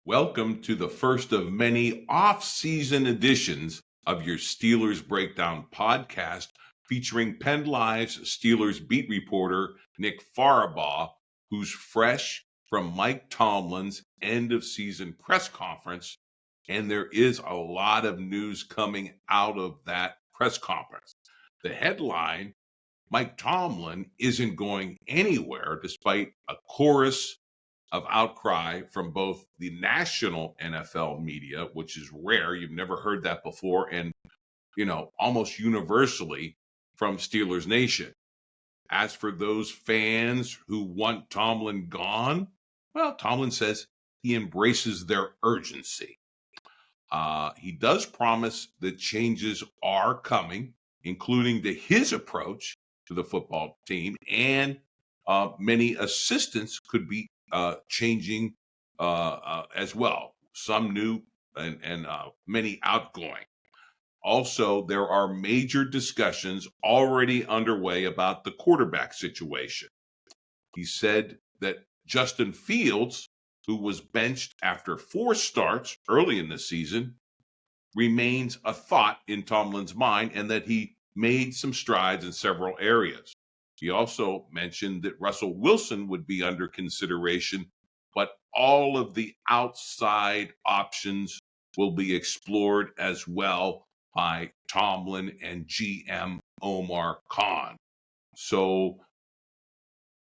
Welcome to the first of many off-season editions of your Steelers Breakdown podcast featuring PennLive's Steelers beat reporter Nick Farabaugh, who's fresh from Mike Tomlin's end-of-season press conference, and there is a lot of news coming out of that press conference. The headline, Mike Tomlin isn't going anywhere despite a chorus of outcry from both the national NFL media, which is rare. You've never heard that before. And, almost universally from Steelers Nation. As for those fans who want Tomlin gone, well, Tomlin says he embraces their urgency. He does promise that changes are coming, including to his approach to the football team, and many assistants could be changing as well. Some new and many outgoing. Also, there are major discussions already underway about the quarterback situation. He said that Justin Fields, who was benched after 4 starts early in the season, remains a thought in Tomlin's mind and that he made some strides in several areas. He also mentioned that Russell Wilson would be under consideration, but all of the outside options will be explored as well by Tomlin and GM Omar Khan. So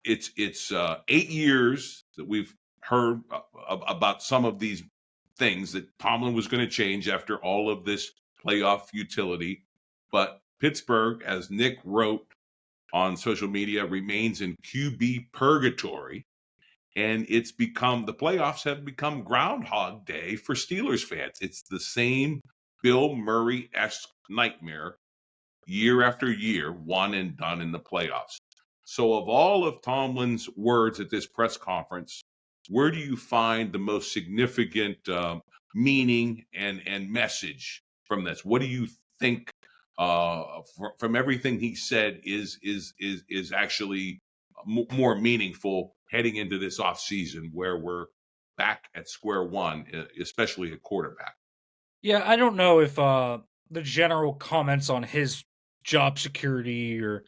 it's 8 years that we've heard about some of these things that Tomlin was going to change after all of this playoff futility. But Pittsburgh, as Nick wrote on social media, remains in QB purgatory. And the playoffs have become Groundhog Day for Steelers fans. It's the same Bill Murray-esque nightmare year after year, one and done in the playoffs. So of all of Tomlin's words at this press conference, where do you find the most significant meaning and message from this? What do you think from everything he said is actually more meaningful heading into this offseason where we're back at square one, especially at quarterback? Yeah, I don't know if the general comments on his job security or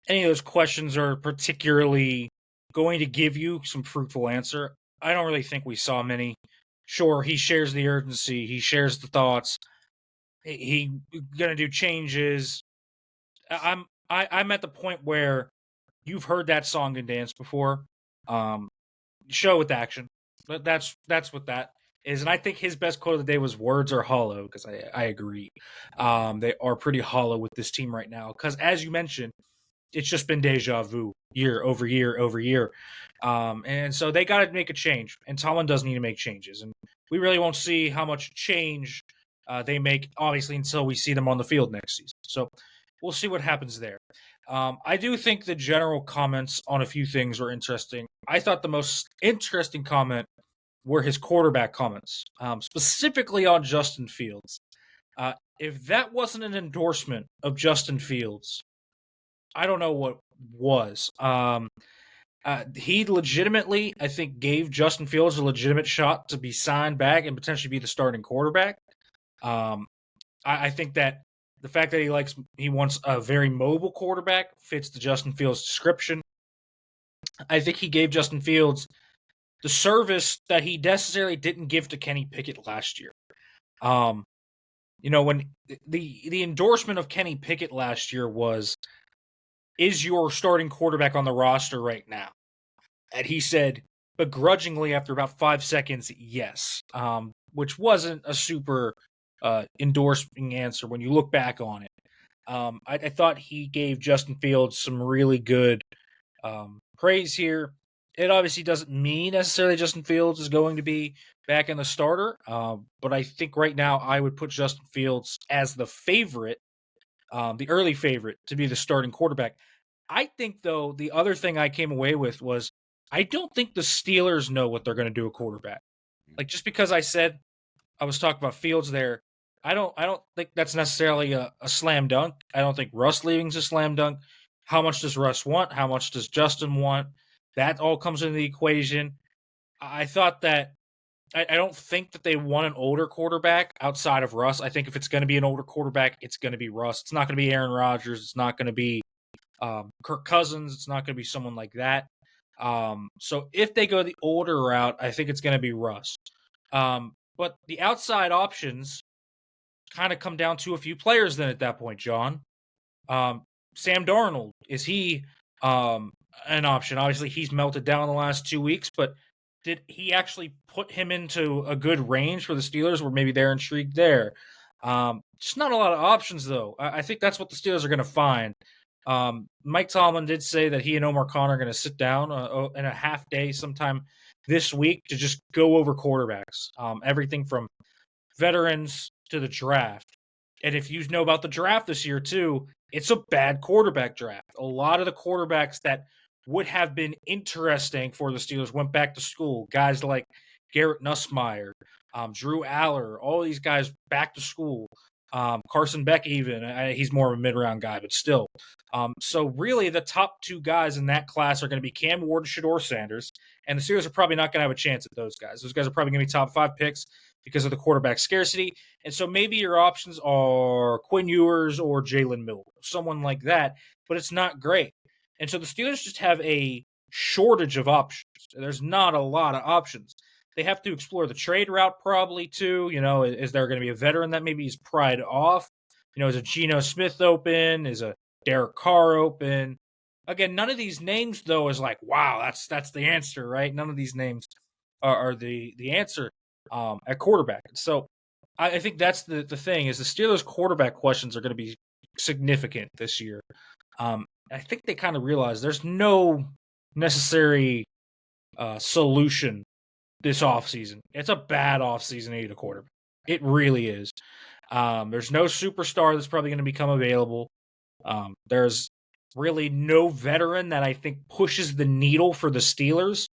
any of those questions are particularly going to give you some fruitful answer. I don't really think we saw many. Sure, he shares the urgency, he shares the thoughts. He gonna do changes. I'm at the point where you've heard that song and dance before. Show with action. That's what that is. And I think his best quote of the day was "Words are hollow," because I agree. They are pretty hollow with this team right now. Because as you mentioned, it's just been deja vu year over year over year. And so they got to make a change. And Tomlin does need to make changes. And we really won't see how much change they make, obviously, until we see them on the field next season. So we'll see what happens there. I do think the general comments on a few things were interesting. I thought the most interesting comment were his quarterback comments, specifically on Justin Fields. If that wasn't an endorsement of Justin Fields, I don't know what was. He legitimately, I think, gave Justin Fields a legitimate shot to be signed back and potentially be the starting quarterback. I think that the fact that he wants a very mobile quarterback fits the Justin Fields description. I think he gave Justin Fields the service that he necessarily didn't give to Kenny Pickett last year. When the endorsement of Kenny Pickett last year was, is your starting quarterback on the roster right now? And he said, begrudgingly after about 5 seconds, yes, which wasn't a super endorsing answer when you look back on it. I thought he gave Justin Fields some really good praise here. It obviously doesn't mean necessarily Justin Fields is going to be back in the starter, but I think right now I would put Justin Fields as the favorite, the early favorite to be the starting quarterback. I think, though, the other thing I came away with was I don't think the Steelers know what they're going to do at quarterback. Like, just because I said I was talking about Fields there, I don't think that's necessarily a slam dunk. I don't think Russ leaving's a slam dunk. How much does Russ want? How much does Justin want? That all comes into the equation. I thought that I don't think that they want an older quarterback outside of Russ. I think if it's going to be an older quarterback, it's going to be Russ. It's not going to be Aaron Rodgers. It's not going to be Kirk Cousins. It's not going to be someone like that. So if they go the older route, I think it's going to be Russ. But the outside options kind of come down to a few players then at that point, John. Sam Darnold, is he an option? Obviously, he's melted down the last 2 weeks, but did he actually put him into a good range for the Steelers where maybe they're intrigued there? Just not a lot of options, though. I think that's what the Steelers are going to find. Mike Tomlin did say that he and Omar Khan are going to sit down in a half day sometime this week to just go over quarterbacks, everything from veterans to the draft. And if you know about the draft this year, too, it's a bad quarterback draft. A lot of the quarterbacks that would have been interesting for the Steelers went back to school. Guys like Garrett Nussmeier, Drew Aller, all these guys back to school. Carson Beck, even he's more of a mid-round guy, but still. So really, the top two guys in that class are going to be Cam Ward and Shedeur Sanders, and the Steelers are probably not going to have a chance at those guys. Those guys are probably going to be top 5 picks because of the quarterback scarcity. And so maybe your options are Quinn Ewers or Jalen Milroe, someone like that, but it's not great. And so the Steelers just have a shortage of options. There's not a lot of options. They have to explore the trade route probably too. Is there going to be a veteran that maybe is pried off? Is a Geno Smith open? Is a Derek Carr open? Again, none of these names though is like, wow, that's the answer, right? None of these names are the answer at quarterback. So I think that's the thing is the Steelers quarterback questions are going to be significant this year. I think they kind of realize there's no necessary solution this offseason. It's a bad offseason to need a quarterback. It really is. There's no superstar that's probably going to become available. There's really no veteran that I think pushes the needle for the Steelers,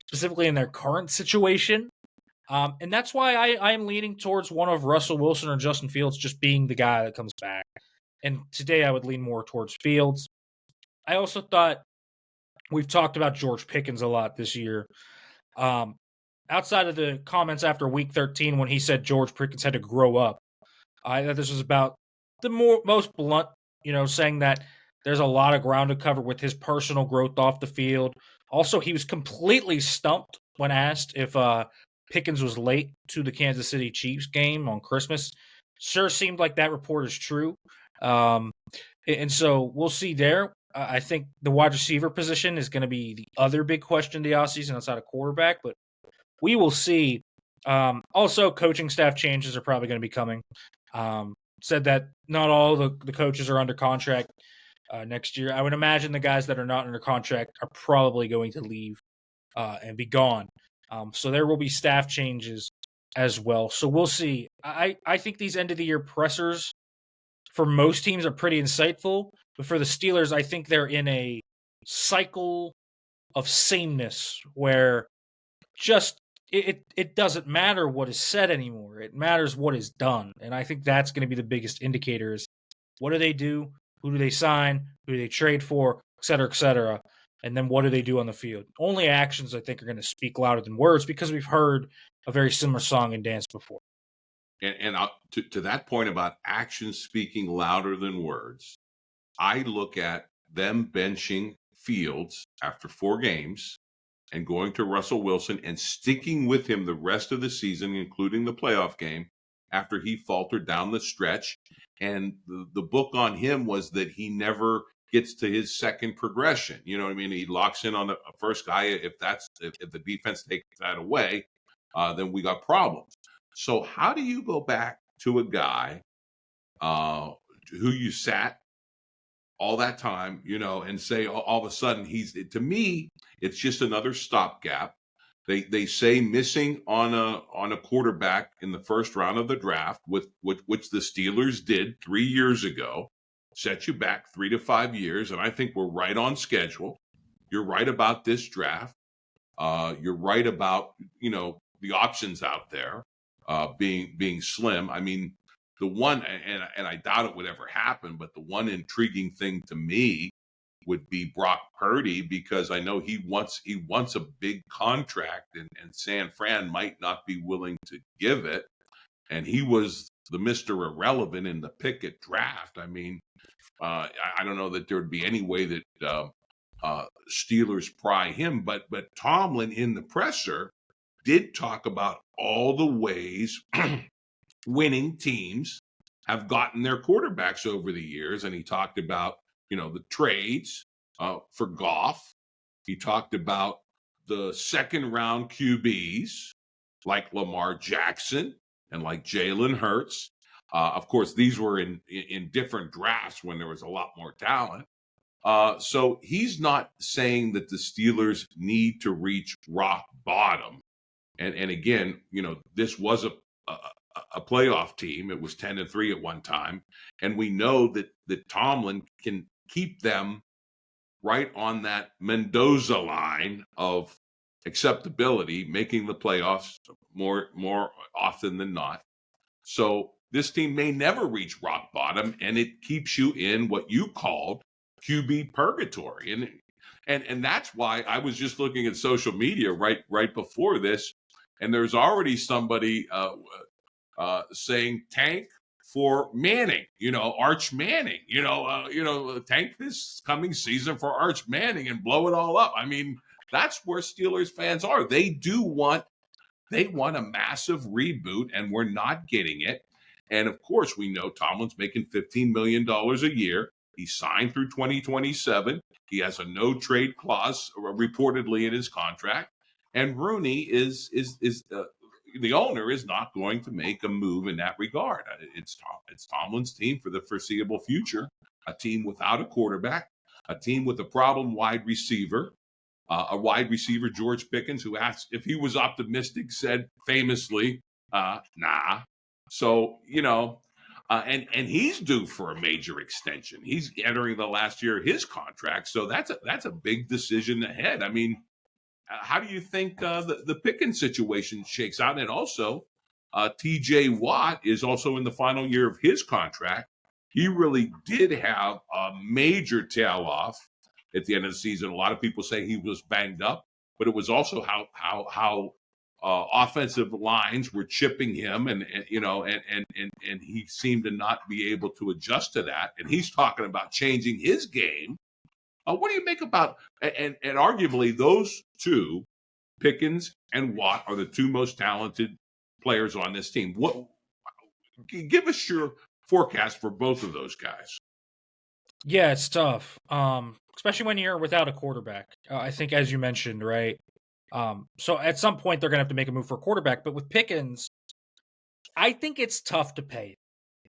specifically in their current situation. And that's why I am leaning towards one of Russell Wilson or Justin Fields just being the guy that comes back. And today I would lean more towards Fields. I also thought we've talked about George Pickens a lot this year. Outside of the comments after Week 13 when he said George Pickens had to grow up, I thought this was about the most blunt, saying that there's a lot of ground to cover with his personal growth off the field. Also, he was completely stumped when asked if Pickens was late to the Kansas City Chiefs game on Christmas. Sure seemed like that report is true. And so we'll see there. I think the wide receiver position is going to be the other big question the offseason outside of quarterback, but we will see. Also, coaching staff changes are probably going to be coming. Said that not all the coaches are under contract next year. I would imagine the guys that are not under contract are probably going to leave and be gone. So there will be staff changes as well. So we'll see. I think these end-of-the-year pressers for most teams are pretty insightful, but for the Steelers, I think they're in a cycle of sameness where just it doesn't matter what is said anymore. It matters what is done. And I think that's going to be the biggest indicator is what do they do? Who do they sign? Who do they trade for? Et cetera, et cetera. And then what do they do on the field? Only actions, I think, are going to speak louder than words because we've heard a very similar song and dance before. And to that point about actions speaking louder than words, I look at them benching Fields after 4 games and going to Russell Wilson and sticking with him the rest of the season, including the playoff game, after he faltered down the stretch. And the book on him was that he never gets to his second progression. You know what I mean? He locks in on the first guy. If the defense takes that away, then we got problems. So how do you go back to a guy who you sat all that time, and say all of a sudden to me, it's just another stopgap. They say missing on a quarterback in the first round of the draft, which the Steelers did 3 years ago, set you back 3 to 5 years, and I think we're right on schedule. You're right about this draft. You're right about the options out there being slim. I mean, the one, and I doubt it would ever happen, but the one intriguing thing to me would be Brock Purdy, because I know he wants a big contract, and San Fran might not be willing to give it. And he was the Mr. Irrelevant in the Pickett draft. I mean, I don't know that there would be any way that Steelers pry him, but Tomlin in the presser did talk about all the ways winning teams have gotten their quarterbacks over the years, and he talked about the trades for Goff. He talked about the second round QBs like Lamar Jackson and like Jalen Hurts. Of course, these were in different drafts when there was a lot more talent. So he's not saying that the Steelers need to reach rock bottom. And again, this was a playoff team. It was 10-3 at one time, and we know that Tomlin can keep them right on that Mendoza line of acceptability, making the playoffs more often than not. So this team may never reach rock bottom, and it keeps you in what you called QB purgatory. And that's why I was just looking at social media right before this, and there's already somebody saying tank for Manning, Arch Manning, tank this coming season for Arch Manning and blow it all up. I mean, that's where Steelers fans are. They want a massive reboot, and we're not getting it. And of course, we know Tomlin's making $15 million a year. He signed through 2027. He has a no trade clause reportedly in his contract. And Rooney is the owner is not going to make a move in that regard. It's Tomlin's team for the foreseeable future, a team without a quarterback, a team with a problem wide receiver, George Pickens, who asked if he was optimistic, said famously, nah. So, and he's due for a major extension. He's entering the last year of his contract. So that's a big decision ahead. I mean, how do you think the Pickens situation shakes out? And also, T.J. Watt is also in the final year of his contract. He really did have a major tail off at the end of the season. A lot of people say he was banged up, but it was also how offensive lines were chipping him, and he seemed to not be able to adjust to that. And he's talking about changing his game. What do you make about, and arguably those two, Pickens and Watt, are the two most talented players on this team. Give us your forecast for both of those guys. Yeah, it's tough, especially when you're without a quarterback. I think, as you mentioned, right? So at some point, they're going to have to make a move for a quarterback. But with Pickens, I think it's tough to pay.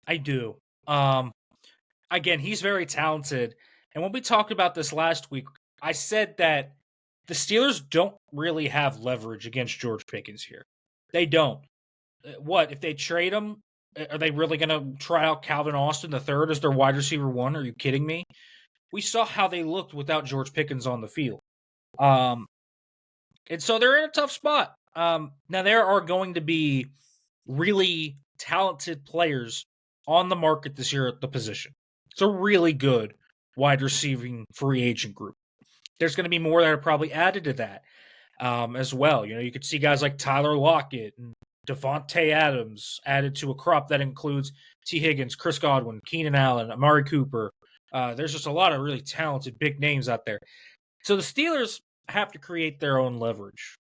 I do. Again, he's very talented. And when we talked about this last week, I said that the Steelers don't really have leverage against George Pickens here. They don't. What, if they trade him, are they really going to try out Calvin Austin III as their wide receiver one? Are you kidding me? We saw how they looked without George Pickens on the field. And so they're in a tough spot. Now, there are going to be really talented players on the market this year at the position. It's a really good wide receiving free agent group. There's going to be more that are probably added to that as well. You could see guys like Tyler Lockett and Devontae Adams added to a crop that includes T. Higgins, Chris Godwin, Keenan Allen, Amari Cooper. There's just a lot of really talented big names out there. So the Steelers have to create their own leverage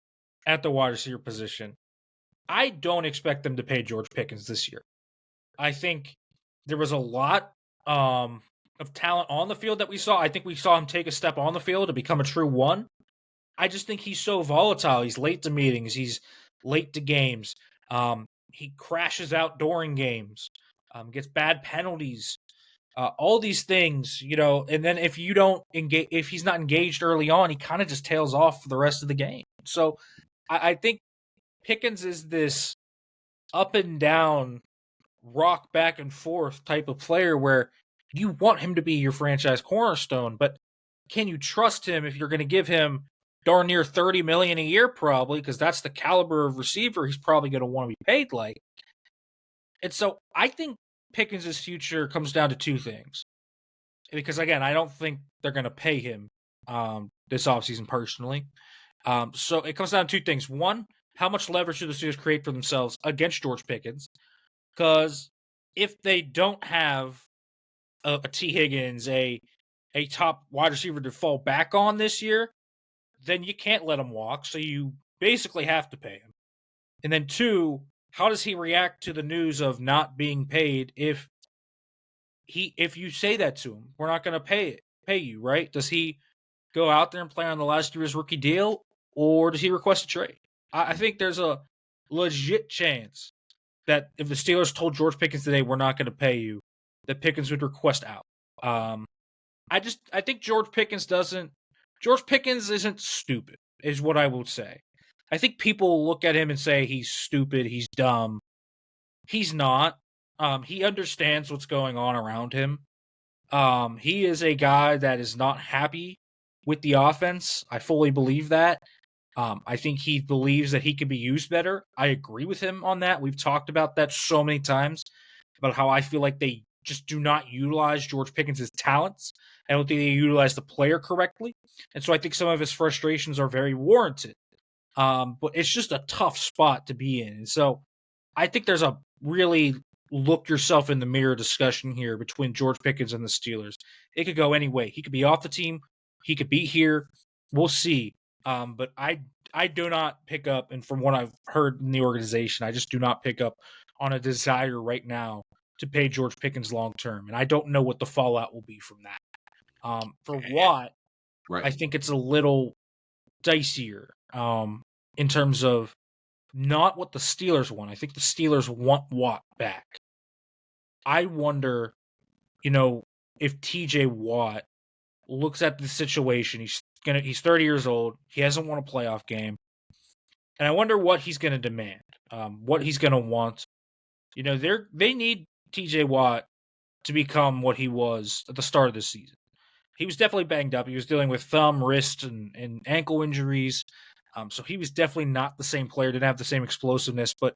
at the wide receiver position. I don't expect them to pay George Pickens this year. I think there was a lot of talent on the field that we saw. I think we saw him take a step on the field to become a true one. I just think he's so volatile. He's late to meetings. He's late to games. He crashes out during games, gets bad penalties, all these things, and then if you don't engage, if he's not engaged early on, he kind of just tails off for the rest of the game. So I think Pickens is this up and down, rock back and forth type of player where you want him to be your franchise cornerstone, but can you trust him if you're going to give him darn near $30 million a year, probably, because that's the caliber of receiver he's probably going to want to be paid like. And so I think Pickens' future comes down to two things. because again, I don't think they're going to pay him this offseason personally. So it comes down to two things. One, how much leverage do the Steelers create for themselves against George Pickens? Because if they don't have a T. Higgins, a top wide receiver to fall back on this year, then you can't let him walk. So you basically have to pay him. And then two, how does he react to the news of not being paid if you say that to him? We're not going to pay you, right? Does he go out there and play on the last year's rookie deal, or does he request a trade? I think there's a legit chance that if the Steelers told George Pickens today, we're not going to pay you, that Pickens would request out. I think George Pickens isn't stupid, is what I will say. I think people look at him and say he's stupid, he's dumb. He's not. He understands what's going on around him. He is a guy that is not happy with the offense. I fully believe that. I think he believes that he could be used better. I agree with him on that. We've talked about that so many times, about how I feel like they just do not utilize George Pickens' talents. I don't think they utilize the player correctly. And so I think some of his frustrations are very warranted. But it's just a tough spot to be in. And so I think there's a really look yourself in the mirror discussion here between George Pickens and the Steelers. It could go any way. He could be off the team. He could be here. We'll see. But I do not pick up, and from what I've heard in the organization, I just do not pick up on a desire right now to pay George Pickens long term. And I don't know what the fallout will be from that. For Watt, Right. I think it's a little dicier in terms of not what the Steelers want. I think the Steelers want Watt back. I wonder, if TJ Watt looks at the situation, he's 30 years old, he hasn't won a playoff game, and I wonder what he's going to demand, what he's going to want. They need TJ Watt to become what he was at the start of the season. He was definitely banged up. He was dealing with thumb, wrist, and ankle injuries. So he was definitely not the same player, didn't have the same explosiveness, but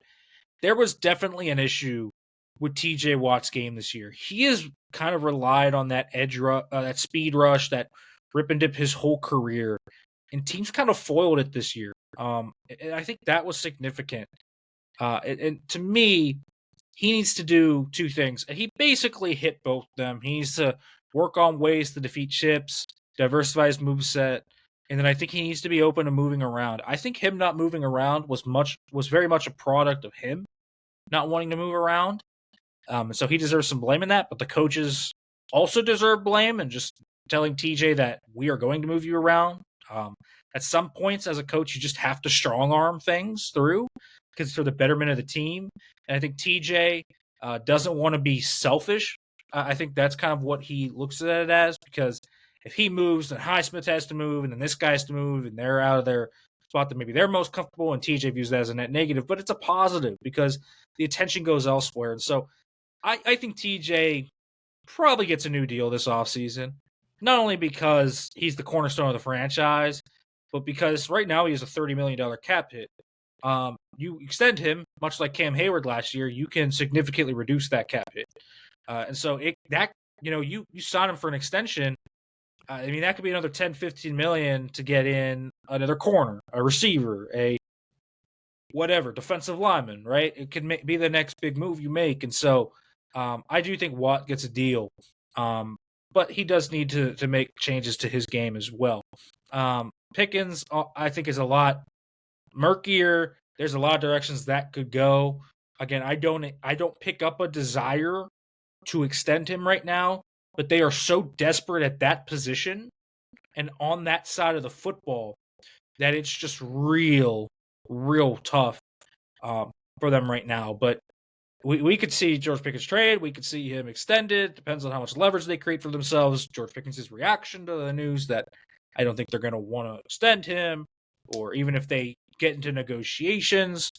there was definitely an issue with TJ Watt's game this year. He has kind of relied on that that speed rush, that rip and dip his whole career, and teams kind of foiled it this year. And I think that was significant. And to me, he needs to do two things. He basically hit both of them. He needs to work on ways to defeat chips, diversify his moveset, and then I think he needs to be open to moving around. I think him not moving around was very much a product of him not wanting to move around. So he deserves some blame in that, but the coaches also deserve blame and just telling TJ that we are going to move you around. At some points as a coach, you just have to strong arm things through because it's for the betterment of the team. And I think TJ doesn't want to be selfish. I think that's kind of what he looks at it as, because if he moves, then Highsmith has to move, and then this guy has to move, and they're out of their spot that maybe they're most comfortable, and TJ views that as a net negative, but it's a positive because the attention goes elsewhere. And so I think TJ probably gets a new deal this offseason, not only because he's the cornerstone of the franchise, but because right now he has a $30 million cap hit. You extend him, much like Cam Hayward last year, you can significantly reduce that cap hit. And so you sign him for an extension. That could be another 10, 15 million to get in another corner, a receiver, a whatever, defensive lineman, right? It could be the next big move you make. And so I do think Watt gets a deal, but he does need to make changes to his game as well. Pickens, I think, is a lot murkier. There's a lot of directions that could go. Again, I don't pick up a desire to extend him right now, but they are so desperate at that position and on that side of the football that it's just real tough for them right now. But we could see George Pickens trade. We could see him extended. Depends on how much leverage they create for themselves. George Pickens' reaction to the news that I don't think they're going to want to extend him, or even if they get into negotiations,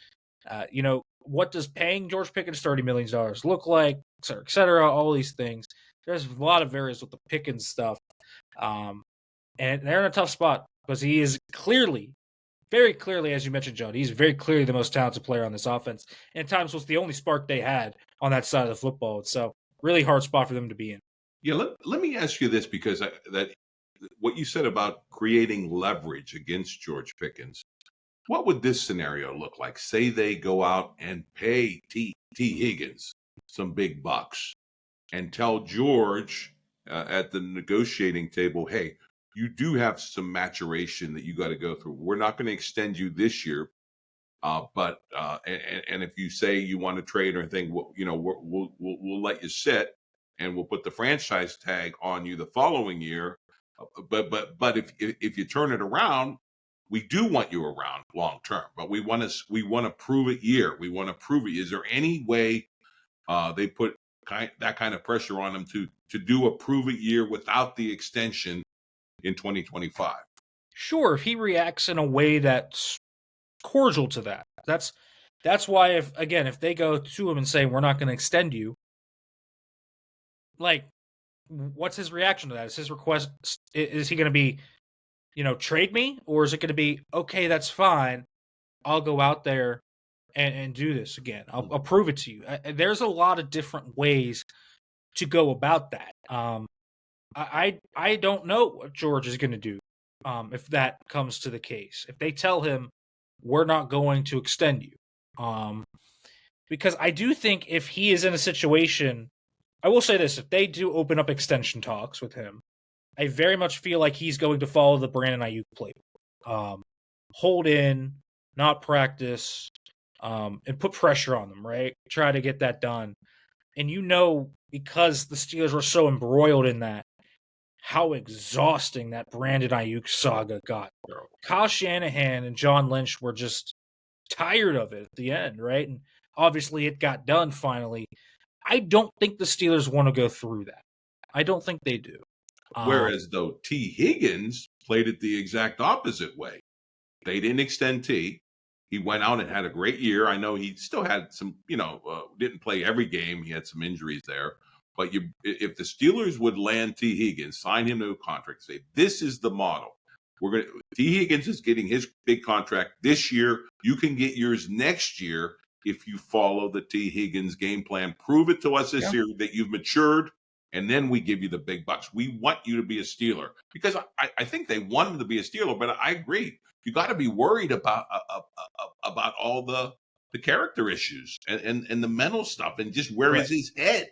what does paying George Pickens $30 million look like, et cetera, all these things. There's a lot of variance with the Pickens stuff. And they're in a tough spot because he is very clearly, as you mentioned, John, he's very clearly the most talented player on this offense. And at times was the only spark they had on that side of the football. So really hard spot for them to be in. Yeah, let me ask you this because that what you said about creating leverage against George Pickens. What would this scenario look like? Say they go out and pay T. Higgins some big bucks and tell George at the negotiating table, hey, you do have some maturation that you got to go through. We're not going to extend you this year, but and if you say you want to trade or anything, we'll let you sit, and we'll put the franchise tag on you the following year. But if you turn it around, we do want you around long term. But we want to prove it year. We want to prove it. Is there any way they put that kind of pressure on them to do a prove it year without the extension in 2025? Sure, if he reacts in a way that's cordial to that. That's why if they go to him and say we're not going to extend you, like what's his reaction to that? Is his request is he going to be, trade me, or is it going to be okay, that's fine, I'll go out there and do this again. I'll prove it to you. There's a lot of different ways to go about that. I don't know what George is going to do if that comes to the case. If they tell him we're not going to extend you, because I do think if he is in a situation, I will say this: if they do open up extension talks with him, I very much feel like he's going to follow the Brandon Ayuk playbook. Hold in, not practice, and put pressure on them, right? Try to get that done. And because the Steelers were so embroiled in that, how exhausting that Brandon Ayuk saga got. Kyle Shanahan and John Lynch were just tired of it at the end, right? And obviously it got done finally. I don't think the Steelers want to go through that. I don't think they do. Whereas, though, T. Higgins played it the exact opposite way. They didn't extend T. He went out and had a great year. I know he still had some, didn't play every game. He had some injuries there. But if the Steelers would land T. Higgins, sign him to a contract, say, this is the model. T. Higgins is getting his big contract this year. You can get yours next year if you follow the T. Higgins game plan. Prove it to us this year that you've matured, and then we give you the big bucks. We want you to be a Steeler. Because I think they want him to be a Steeler, but I agree. You got to be worried about all the character issues and the mental stuff and just where is his head.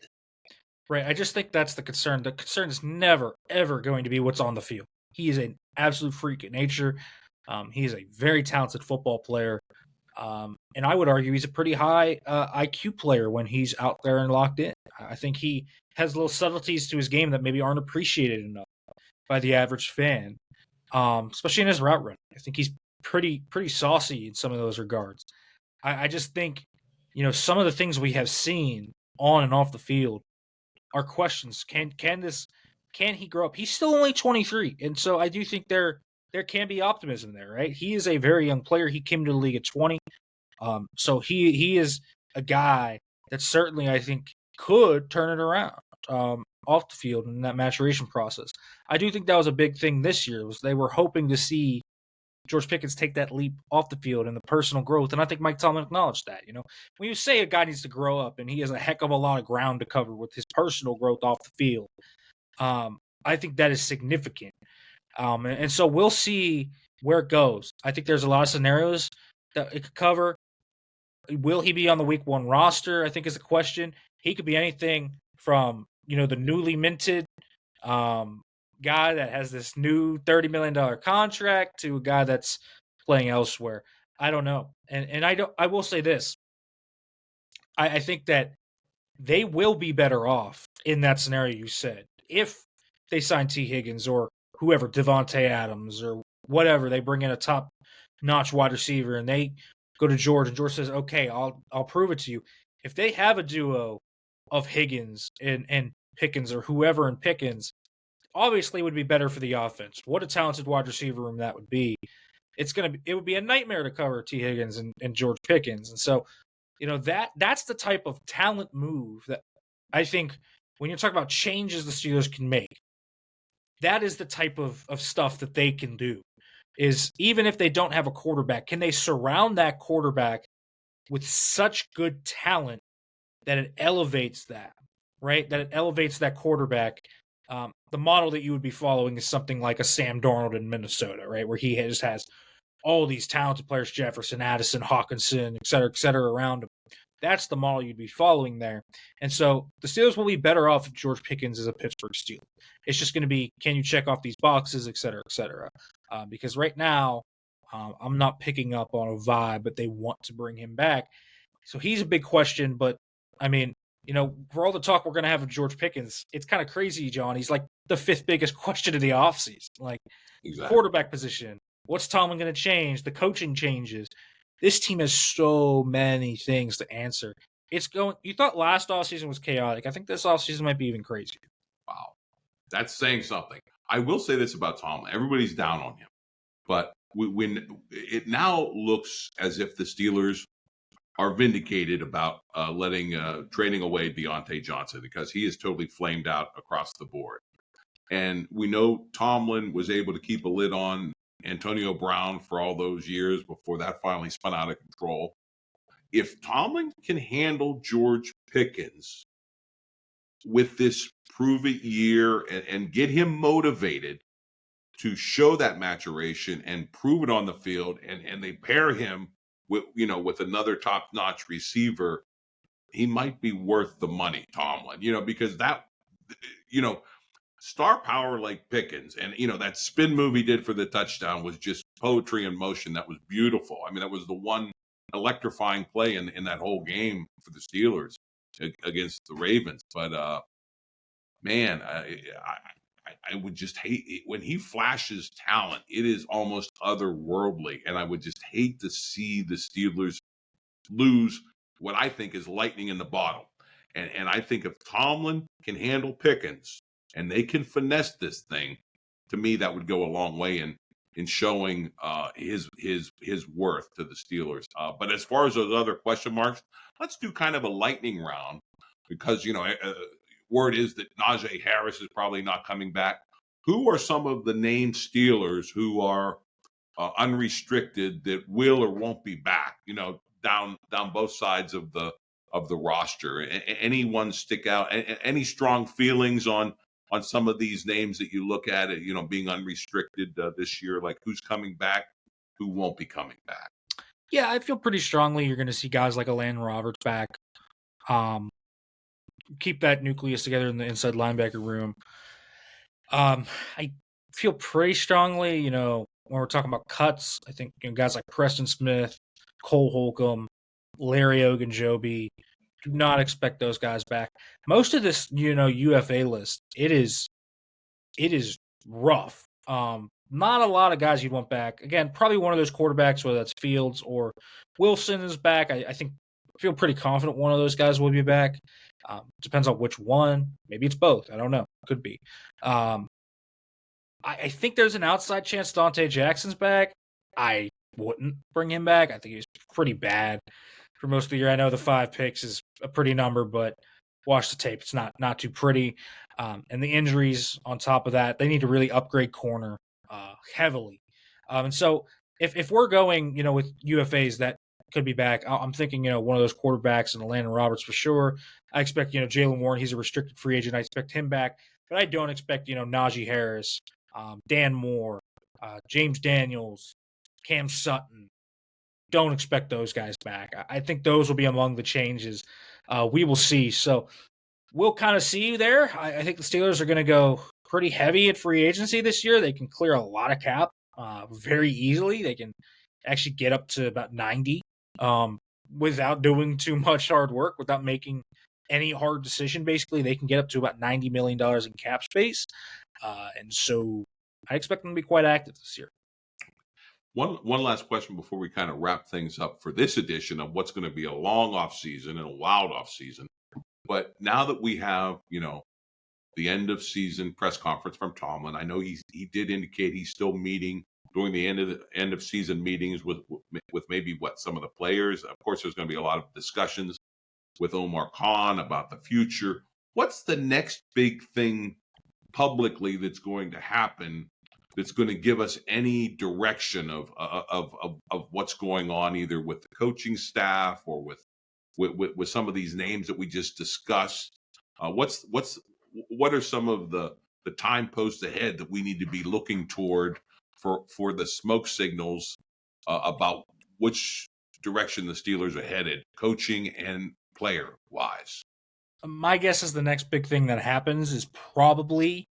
Right. I just think that's the concern. The concern is never, ever going to be what's on the field. He is an absolute freak in nature. He is a very talented football player. And I would argue he's a pretty high IQ player when he's out there and locked in. I think he has little subtleties to his game that maybe aren't appreciated enough by the average fan, especially in his route running. I think he's pretty saucy in some of those regards. I just think, some of the things we have seen on and off the field are questions. Can he grow up? He's still only 23, and so I do think there can be optimism there, right? He is a very young player. He came to the league at 20, so he is a guy that certainly I think could turn it around off the field in that maturation process. I do think that was a big thing this year. Was they were hoping to see George Pickens take that leap off the field and the personal growth, and I think Mike Tomlin acknowledged that. When you say a guy needs to grow up, and he has a heck of a lot of ground to cover with his personal growth off the field, I think that is significant. And so we'll see where it goes. I think there's a lot of scenarios that it could cover. Will he be on the week 1 roster? I think is a question. He could be anything from, the newly minted guy that has this new $30 million contract to a guy that's playing elsewhere. I don't know. And I will say this. I think that they will be better off in that scenario you said. If they sign T. Higgins or whoever, Devontae Adams or whatever, they bring in a top-notch wide receiver and they go to George and George says, okay, I'll prove it to you. If they have a duo of Higgins and Pickens or whoever in Pickens, obviously it would be better for the offense. What a talented wide receiver room that would be. It would be a nightmare to cover T. Higgins and George Pickens. And so, that's the type of talent move that I think when you're talking about changes the Steelers can make, that is the type of stuff that they can do. Is even if they don't have a quarterback, can they surround that quarterback with such good talent that it elevates that, right? That it elevates that quarterback The model that you would be following is something like a Sam Darnold in Minnesota, right, where he just has all these talented players, Jefferson, Addison, Hawkinson, et cetera, around him. That's the model you'd be following there. And so the Steelers will be better off if George Pickens is a Pittsburgh Steeler. It's just going to be, can you check off these boxes, et cetera, et cetera. Because right now, I'm not picking up on a vibe, but they want to bring him back. So he's a big question. But, I mean, for all the talk we're going to have of George Pickens, it's kind of crazy, John. He's like the fifth biggest question of the offseason. Like, Exactly. Quarterback position. What's Tomlin going to change? The coaching changes. This team has so many things to answer. You thought last offseason was chaotic. I think this offseason might be even crazier. Wow. That's saying something. I will say this about Tomlin. Everybody's down on him. But when it now looks as if the Steelers are vindicated about trading away Deontay Johnson, because he is totally flamed out across the board. And we know Tomlin was able to keep a lid on Antonio Brown for all those years before that finally spun out of control. If Tomlin can handle George Pickens with this prove-it year and get him motivated to show that maturation and prove it on the field, and they pair him with another top-notch receiver, he might be worth the money, Tomlin, because that, star power like Pickens, and that spin move he did for the touchdown was just poetry in motion. That was beautiful. I mean, that was the one electrifying play in that whole game for the Steelers against the Ravens. But man, I would just hate it. When he flashes talent, it is almost otherworldly, and I would just hate to see the Steelers lose what I think is lightning in the bottle. And I think if Tomlin can handle Pickens and they can finesse this thing, to me, that would go a long way in showing his worth to the Steelers. But as far as those other question marks, let's do kind of a lightning round, because, word is that Najee Harris is probably not coming back. Who are some of the named Steelers who are unrestricted that will or won't be back, down both sides of the roster? Anyone stick out? Any strong feelings on some of these names that you look at it, being unrestricted this year? Like, who's coming back, who won't be coming back? Yeah, I feel pretty strongly you're going to see guys like Elan Roberts back. Keep that nucleus together in the inside linebacker room. I feel pretty strongly, when we're talking about cuts, I think guys like Preston Smith, Cole Holcomb, Larry Ogunjobi, do not expect those guys back. Most of this, UFA list, it is rough. Not a lot of guys you'd want back. Again, probably one of those quarterbacks, whether that's Fields or Wilson, is back. I feel pretty confident one of those guys will be back. Depends on which one. Maybe it's both. I don't know. Could be. I think there's an outside chance Dante Jackson's back. I wouldn't bring him back. I think he's pretty bad for most of the year. I know the 5 picks is a pretty number, but watch the tape. It's not too pretty. And the injuries on top of that, they need to really upgrade corner heavily. And so if we're going, with UFAs that could be back, I'm thinking, one of those quarterbacks and Landon Roberts for sure. I expect, Jaylen Warren, he's a restricted free agent. I expect him back, but I don't expect, Najee Harris, Dan Moore, James Daniels, Cam Sutton. Don't expect those guys back. I think those will be among the changes we will see. So we'll kind of see you there. I think the Steelers are going to go pretty heavy at free agency this year. They can clear a lot of cap very easily. They can actually get up to about 90 without doing too much hard work, without making any hard decision. Basically, they can get up to about $90 million in cap space. And so I expect them to be quite active this year. One last question before we kind of wrap things up for this edition of what's going to be a long off season and a wild off season. But now that we have, the end of season press conference from Tomlin, I know he did indicate he's still meeting during the end of season meetings with maybe some of the players. Of course, there's going to be a lot of discussions with Omar Khan about the future. What's the next big thing publicly that's going to happen that's going to give us any direction of what's going on, either with the coaching staff or with some of these names that we just discussed? What are some of the the time posts ahead that we need to be looking toward for the smoke signals about which direction the Steelers are headed, coaching and player wise? My guess is the next big thing that happens is probably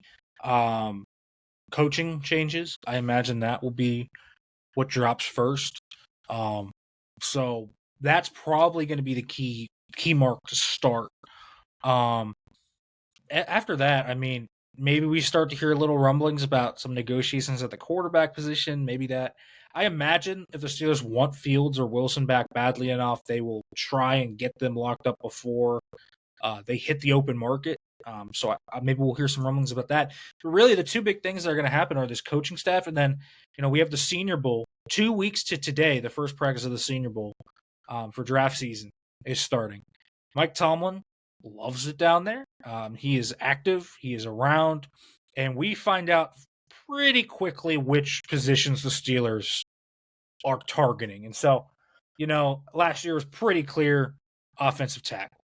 coaching changes. I imagine that will be what drops first. So that's probably going to be the key mark to start. After that, I mean, maybe we start to hear little rumblings about some negotiations at the quarterback position. Maybe that. I imagine if the Steelers want Fields or Wilson back badly enough, they will try and get them locked up before they hit the open market. So maybe we'll hear some rumblings about that. But really, the two big things that are going to happen are this coaching staff, and then we have the Senior Bowl. 2 weeks to today, the first practice of the Senior Bowl for draft season is starting. Mike Tomlin loves it down there. He is active. He is around, and we find out pretty quickly which positions the Steelers are targeting. And so, last year was pretty clear offensive tackle.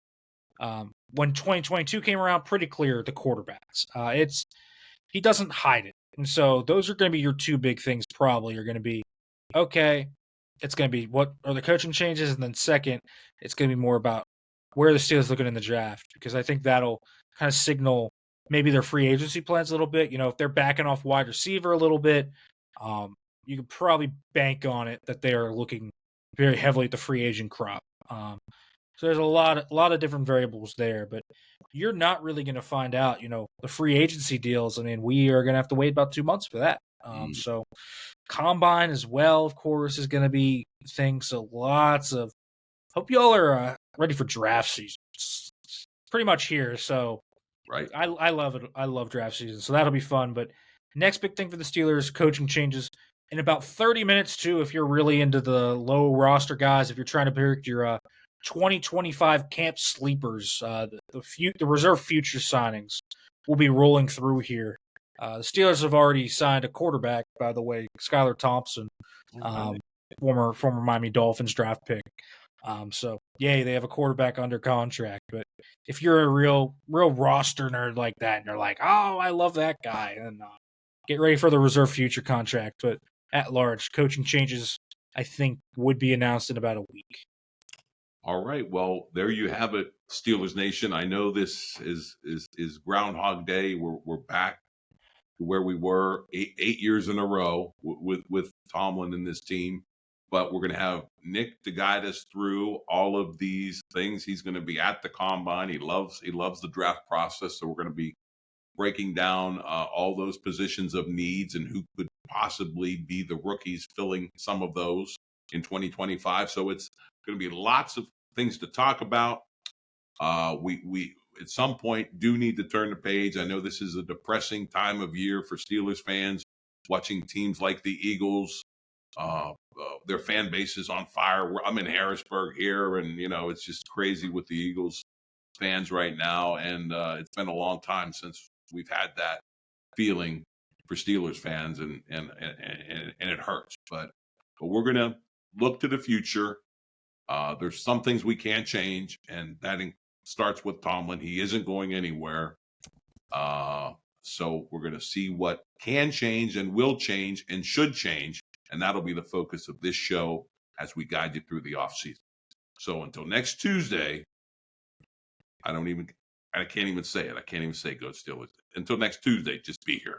When 2022 came around, pretty clear the quarterbacks. He doesn't hide it. And so those are going to be your two big things probably are going to be, okay, it's going to be what are the coaching changes? And then second, it's going to be more about where the Steelers looking in the draft, because I think that'll kind of signal maybe their free agency plans a little bit. If they're backing off wide receiver a little bit, you can probably bank on it that they are looking very heavily at the free agent crop. So there's a lot of different variables there, but you're not really going to find out, the free agency deals. I mean, we are going to have to wait about 2 months for that. So combine as well, of course, is going to be things. So hope y'all are ready for draft season. It's pretty much here. So right. I love it. I love draft season. So that'll be fun. But next big thing for the Steelers, coaching changes in about 30 minutes too. If you're really into the low roster guys, if you're trying to pick your 2025 camp sleepers, the reserve future signings will be rolling through here. The Steelers have already signed a quarterback, by the way, Skylar Thompson, former Miami Dolphins draft pick. So yay, they have a quarterback under contract. But if you're a real roster nerd like that, and you're like, oh, I love that guy, then get ready for the reserve future contract. But at large, coaching changes, I think, would be announced in about a week. All right. Well, there you have it, Steelers Nation. I know this is Groundhog Day. We're back to where we were eight years in a row with Tomlin and this team. But we're going to have Nick to guide us through all of these things. He's going to be at the combine. He loves the draft process. So we're going to be breaking down all those positions of needs and who could possibly be the rookies filling some of those in 2025. So it's going to be lots of things to talk about. We at some point do need to turn the page. I know this is a depressing time of year for Steelers fans, watching teams like the Eagles. Their fan base is on fire. I'm in Harrisburg here, and it's just crazy with the Eagles fans right now. And it's been a long time since we've had that feeling for Steelers fans, and it hurts. But we're gonna look to the future. There's some things we can't change, and that starts with Tomlin. He isn't going anywhere. So we're going to see what can change and will change and should change, and that'll be the focus of this show as we guide you through the offseason. So until next Tuesday, I can't even say it. I can't even say go Steelers. Until next Tuesday, just be here.